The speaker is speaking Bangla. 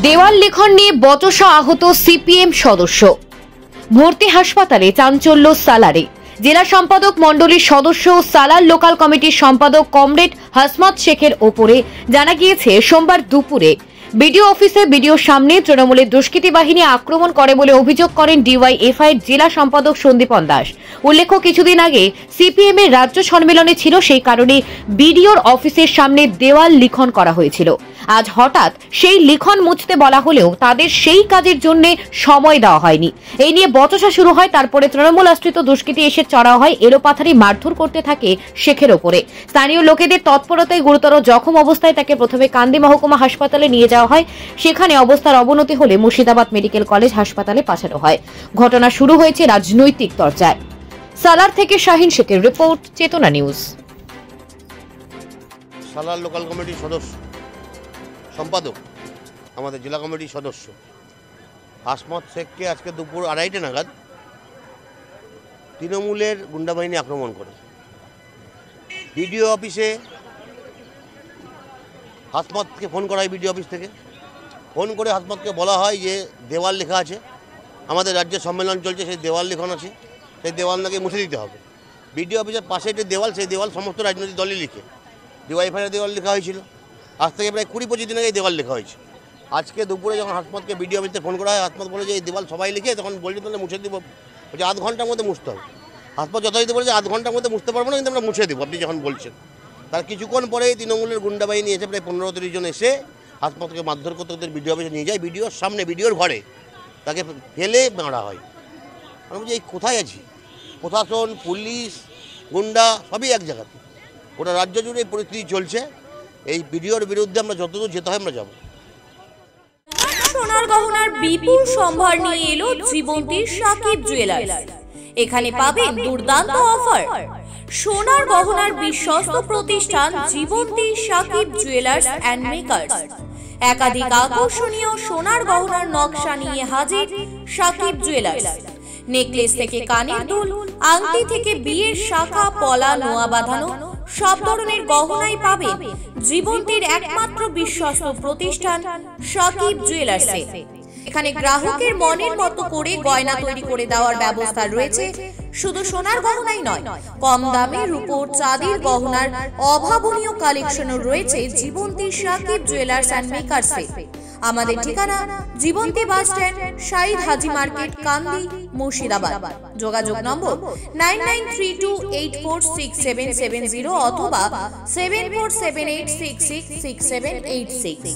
দেওয়াল লিখন নিয়ে বচসা আহত সিপিএম সদস্য। ভর্তি হাসপাতালে চাঞ্চল্য সালারে। জেলা সম্পাদক মণ্ডলীর সদস্য সালার লোকাল কমিটির সম্পাদক কমরেড হাসমত শেখের ওপরে জানা গিয়েছে সোমবার দুপুরে বিডিও অফিসে বিডিওর সামনে তৃণমূলের দুষ্কৃতী বাহিনী আক্রমণ করে বলে অভিযোগ করেন ডিওয়াইএফআই এর জেলা সম্পাদক সন্দীপন দাস। উল্লেখ্য, কিছুদিন আগে সিপিএম এর রাজ্য সম্মেলনে ছিল, সেই কারণে বিডিওর অফিসের সামনে দেওয়াল লিখন করা হয়েছিল। আজ হঠাৎ সেই লিখন মুছতে বলা হলেও তাদের সেই কাজের জন্য সময় দেওয়া হয়নি। এই নিয়ে বচসা শুরু হয়। তারপরে তৃণমূল আশ্রিত দুষ্কৃতী এসে চড়াও হয়, এলোপাথারি মারধর করতে থাকে শেখের ওপরে। স্থানীয় লোকেদের তৎপরতায় গুরুতর জখম অবস্থায় তাকে প্রথমে কান্দি মহকুমা হাসপাতালে নিয়ে যাওয়া হয়। সেখানে অবস্থার অবনতি হলে মুর্শিদাবাদ মেডিকেল কলেজ হাসপাতালে পাঠানো হয়। ঘটনা শুরু হয়েছে রাজনৈতিক চর্চায়। সালার থেকে শাহিন শেখের রিপোর্ট, চেতনা নিউজ। সালার লোকাল কমিটির সদস্য সম্পাদক, আমাদের জেলা কমিটির সদস্য হাসমত শেখকে আজকে দুপুর 2:30 নাগাদ তৃণমূলের গুন্ডাবাহিনী আক্রমণ করে। বিডিও অফিসে হাসমতকে ফোন করা হয়। বিডিও অফিস থেকে ফোন করে হাসমতকে বলা হয় যে দেওয়াল লেখা আছে, আমাদের রাজ্যের সম্মেলন চলছে, সেই দেওয়াল লেখন আছে, সেই দেওয়াল নাকি মুছে দিতে হবে। বিডিও অফিসের পাশে যে দেওয়াল, সেই দেওয়াল সমস্ত রাজনৈতিক দলই লিখে। ডিওয়াইএফআইয়ের দেওয়াল লেখা হয়েছিল, আজ থেকে প্রায় 20-25 দিন আগে এই দেওয়াল লেখা হয়েছে। আজকে দুপুরে যখন হাসমতকে বিডিও অফিসে ফোন করা হয়, হাসমত বলে যে এই দেওয়াল সবাই লিখে, তখন বলছে তাহলে মুছে দিব, বলছে 8 ঘন্টার মধ্যে মুছতে হবে। হাসমত যথাযথ বলেছে 8 ঘন্টার মধ্যে মুছতে পারবো না, কিন্তু আমরা মুছে দেবো আপনি যখন বলছেন। তার কিছুক্ষণ পরেই তৃণমূলের গুন্ডাবাহিনী এসে প্রায় 15-30 জন এসে হাসমতকে মারধর করতে করতে বিডিও অফিসে নিয়ে যায়। বিডিওর সামনে, বিডিওর ঘরে তাকে ফেলে মারা হয়। আমি বলছি এই কোথায় আছি? প্রশাসন, পুলিশ, গুন্ডা সবই এক জায়গাতে। ওটা রাজ্য জুড়ে এই পরিস্থিতি চলছে। এই ভিডিওর বিরুদ্ধে আমরা যতদূর যেতে হয় আমরা যাব। সোনার গহনার বিপুল সম্ভার নিয়ে এলো জীবন্তী সাকিব জুয়েলার্স। এখানে পাবেন দুর্দান্ত অফার। সোনার গহনার বিশ্বস্ত প্রতিষ্ঠান Jibanti Sakib jewellers and makers. একাধিক আকর্ষণীয় সোনার গহনার নকশা নিয়ে হাজির সাকিব জুয়েলার্স। নেকলেস থেকে কানের দুল, আংটি থেকে বিয়ের শাখা, পলা, নোয়া বাঁধানো সব ধরনের গহনাই পাবেন জীবন্তীর একমাত্র বিশ্বস্ত প্রতিষ্ঠান সাকিব জুয়েলার্সে। এখানে গ্রাহকের মনের মতো করে গয়না তৈরি করে দেওয়ার ব্যবস্থা রয়েছে। শুধু সোনার গহনাই নয়, কম দামে রূপোর, চাঁদির গহনার অভাবনীয় কালেকশনও রয়েছে জীবন্তী সাকিব জুয়েলার্স অ্যান্ড মেকার্সে। আমাদের ঠিকানা জীবন্তী বাস স্ট্যান্ড, শাহিদ হাজি মার্কেট, কান্দি, মুর্শিদাবাদ। যোগাযোগ নম্বর 9932846770 অথবা 7478666786।